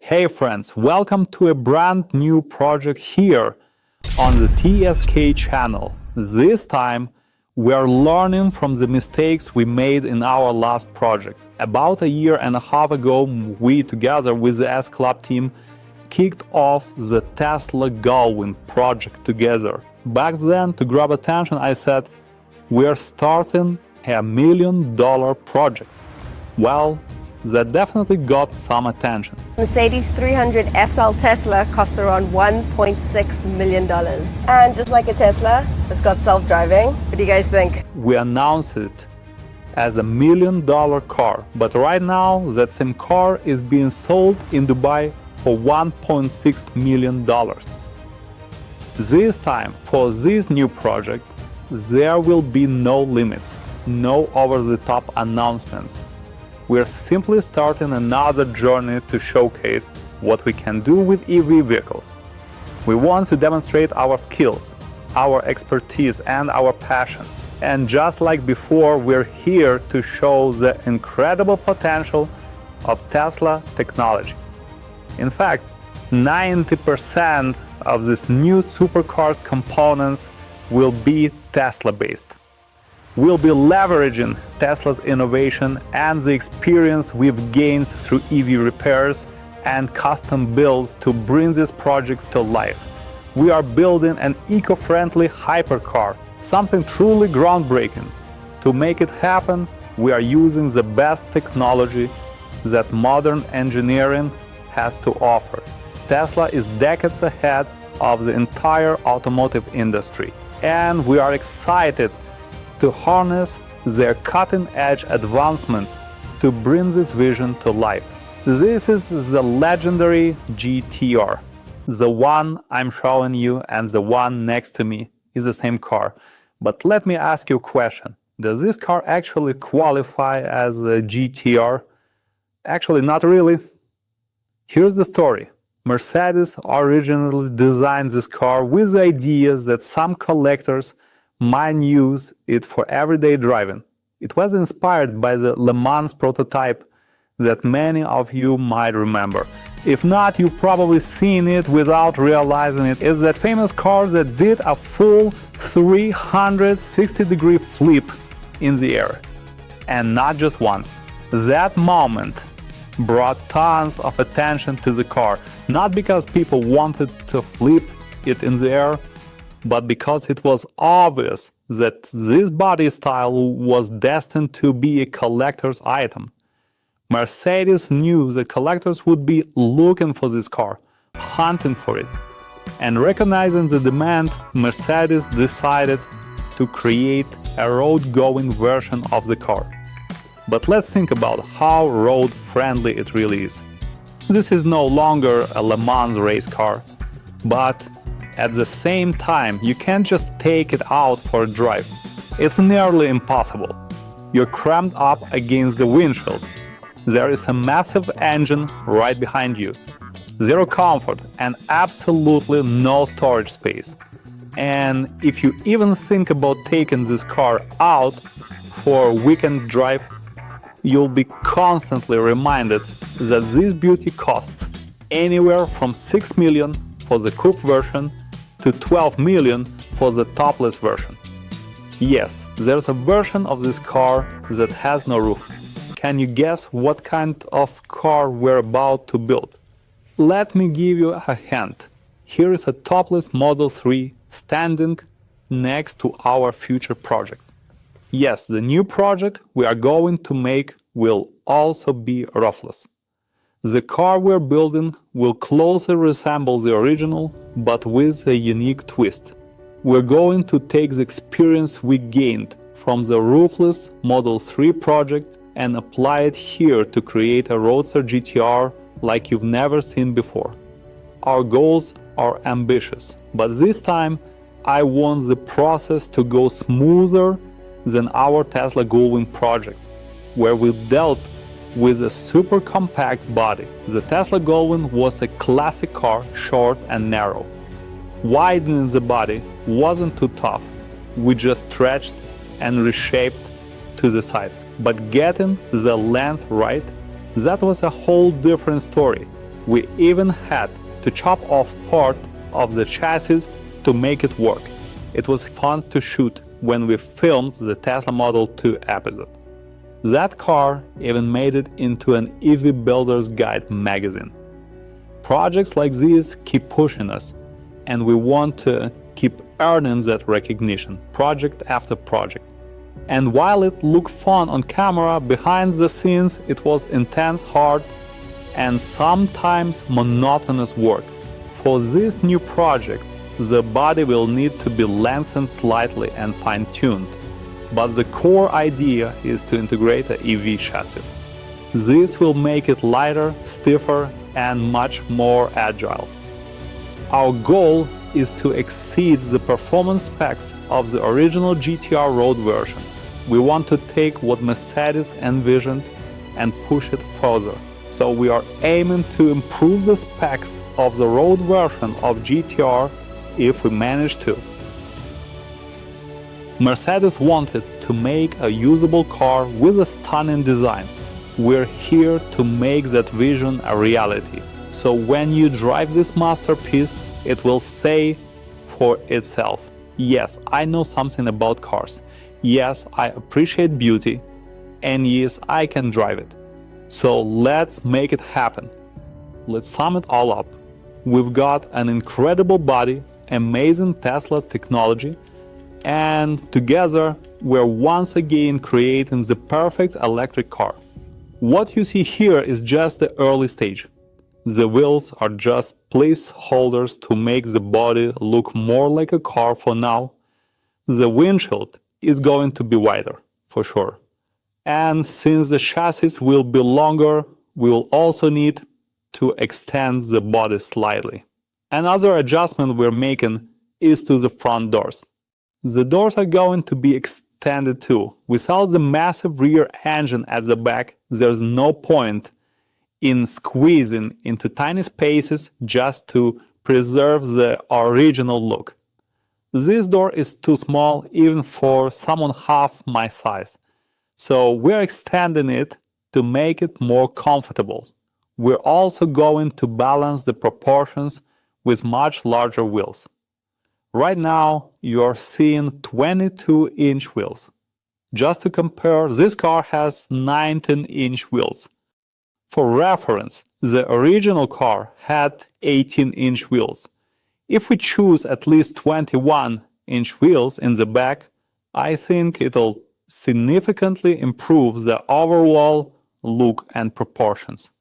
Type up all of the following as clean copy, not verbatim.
Hey friends, welcome to a brand new project here on the TSK channel. This time we are learning from the mistakes we made in our last project. About a year and a half ago, we together with the s-klub team kicked off the Tesla Gullwing project together. Back then, to grab attention, I said, we are starting a $1 million project. Well, that definitely got some attention. Mercedes 300 SL Tesla costs around $1.6 million. And just like a Tesla, it's got self-driving. What do you guys think? We announced it as a $1 million car, but right now that same car is being sold in Dubai for $1.6 million. This time, for this new project, there will be no limits, no over-the-top announcements. We're simply starting another journey to showcase what we can do with EV vehicles. We want to demonstrate our skills, our expertise, and our passion. And just like before, we're here to show the incredible potential of Tesla technology. In fact, 90% of this new supercar's components will be Tesla-based. We'll be leveraging Tesla's innovation and the experience we've gained through EV repairs and custom builds to bring this project to life. We are building an eco-friendly hypercar, something truly groundbreaking. To make it happen, we are using the best technology that modern engineering has to offer. Tesla is decades ahead of the entire automotive industry, and we are excited to harness their cutting-edge advancements to bring this vision to life. This is the legendary GTR. The one I'm showing you and the one next to me is the same car. But let me ask you a question. Does this car actually qualify as a GTR? Actually, not really. Here's the story. Mercedes originally designed this car with the idea that some collectors might use it for everyday driving. It was inspired by the Le Mans prototype that many of you might remember. If not, you've probably seen it without realizing it. It's that famous car that did a full 360-degree flip in the air. And not just once. That moment brought tons of attention to the car, not because people wanted to flip it in the air, but because it was obvious that this body style was destined to be a collector's item. Mercedes knew that collectors would be looking for this car, hunting for it. And recognizing the demand, Mercedes decided to create a road-going version of the car. But let's think about how road-friendly it really is. This is no longer a Le Mans race car, but at the same time, you can't just take it out for a drive. It's nearly impossible. You're crammed up against the windshield. There is a massive engine right behind you. Zero comfort and absolutely no storage space. And if you even think about taking this car out for a weekend drive, you'll be constantly reminded that this beauty costs anywhere from $6 million for the coupe version to $12 million for the topless version. Yes, there's a version of this car that has no roof. Can you guess what kind of car we're about to build? Let me give you a hint. Here is a topless Model 3 standing next to our future project. Yes, the new project we are going to make will also be roofless. The car we're building will closely resemble the original, but with a unique twist. We're going to take the experience we gained from the roofless Model 3 project and apply it here to create a Roadster GTR like you've never seen before. Our goals are ambitious, but this time I want the process to go smoother than our Tesla Gullwing project, where we dealt with a super compact body. The Tesla Gullwing was a classic car, short and narrow. Widening the body wasn't too tough. We just stretched and reshaped to the sides. But getting the length right, that was a whole different story. We even had to chop off part of the chassis to make it work. It was fun to shoot when we filmed the Tesla Model 2 episode. That car even made it into an EV Builder's Guide magazine. Projects like these keep pushing us, and we want to keep earning that recognition, project after project. And while it looked fun on camera, behind the scenes it was intense, hard, and sometimes monotonous work. For this new project, the body will need to be lengthened slightly and fine-tuned, but the core idea is to integrate an EV chassis. This will make it lighter, stiffer, and much more agile. Our goal is to exceed the performance specs of the original GTR road version. We want to take what Mercedes envisioned and push it further. So we are aiming to improve the specs of the road version of GTR if we manage to. Mercedes wanted to make a usable car with a stunning design. We're here to make that vision a reality. So when you drive this masterpiece, it will say for itself, yes, I know something about cars. Yes, I appreciate beauty. And yes, I can drive it. So let's make it happen. Let's sum it all up. We've got an incredible body, amazing Tesla technology, and together we're once again creating the perfect electric car. What you see here is just the early stage. The wheels are just placeholders to make the body look more like a car for now. The windshield is going to be wider, for sure. And since the chassis will be longer, we will also need to extend the body slightly. Another adjustment we're making is to the front doors. The doors are going to be extended too. Without the massive rear engine at the back, there's no point in squeezing into tiny spaces just to preserve the original look. This door is too small even for someone half my size. So we're extending it to make it more comfortable. We're also going to balance the proportions with much larger wheels. Right now, you're seeing 22-inch wheels. Just to compare, this car has 19-inch wheels. For reference, the original car had 18-inch wheels. If we choose at least 21-inch wheels in the back, I think it'll significantly improve the overall look and proportions.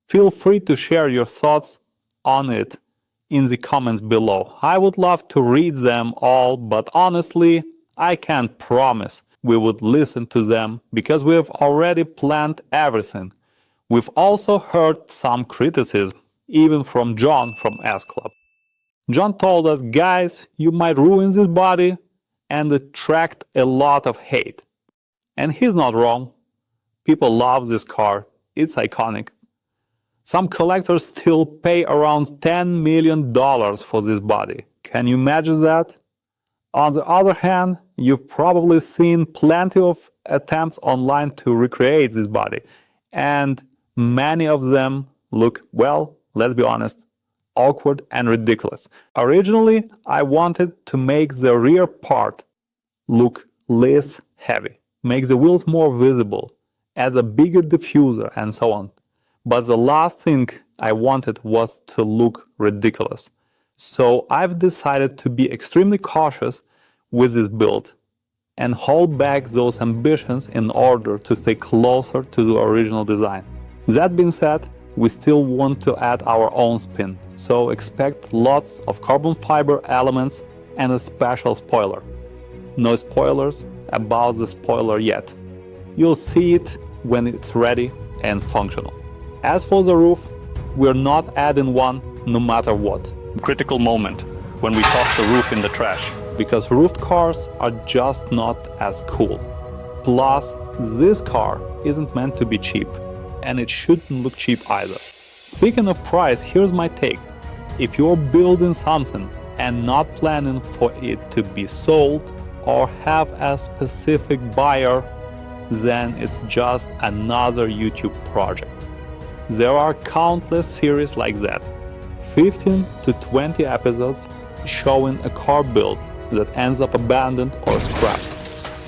Feel free to share your thoughts on it in the comments below. I would love to read them all, but honestly, I can't promise we would listen to them because we've already planned everything. We've also heard some criticism, even from John from S-klub. John told us, guys, you might ruin this body and attract a lot of hate. And he's not wrong. People love this car. It's iconic. Some collectors still pay around $10 million for this body. Can you imagine that? On the other hand, you've probably seen plenty of attempts online to recreate this body. And many of them look, well, let's be honest, awkward and ridiculous. Originally, I wanted to make the rear part look less heavy, make the wheels more visible, add a bigger diffuser, and so on. But the last thing I wanted was to look ridiculous. So I've decided to be extremely cautious with this build and hold back those ambitions in order to stay closer to the original design. That being said, we still want to add our own spin, so expect lots of carbon fiber elements and a special spoiler. No spoilers about the spoiler yet. You'll see it when it's ready and functional. As for the roof, we're not adding one no matter what. Critical moment when we toss the roof in the trash, because roofed cars are just not as cool. Plus, this car isn't meant to be cheap, and it shouldn't look cheap either. Speaking of price, here's my take. If you're building something and not planning for it to be sold or have a specific buyer, then it's just another YouTube project. There are countless series like that. 15 to 20 episodes showing a car build that ends up abandoned or scrapped.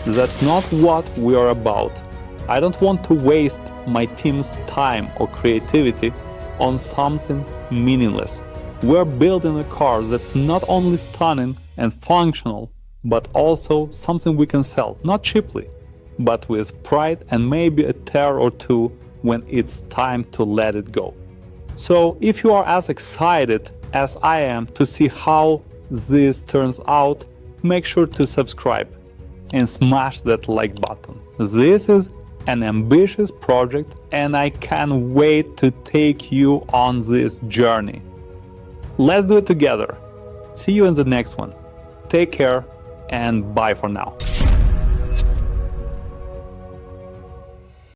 That's not what we are about. I don't want to waste my team's time or creativity on something meaningless. We're building a car that's not only stunning and functional, but also something we can sell, not cheaply, but with pride and maybe a tear or two when it's time to let it go. So if you are as excited as I am to see how this turns out, make sure to subscribe and smash that like button. This is an ambitious project and I can't wait to take you on this journey. Let's do it together. See you in the next one. Take care and bye for now.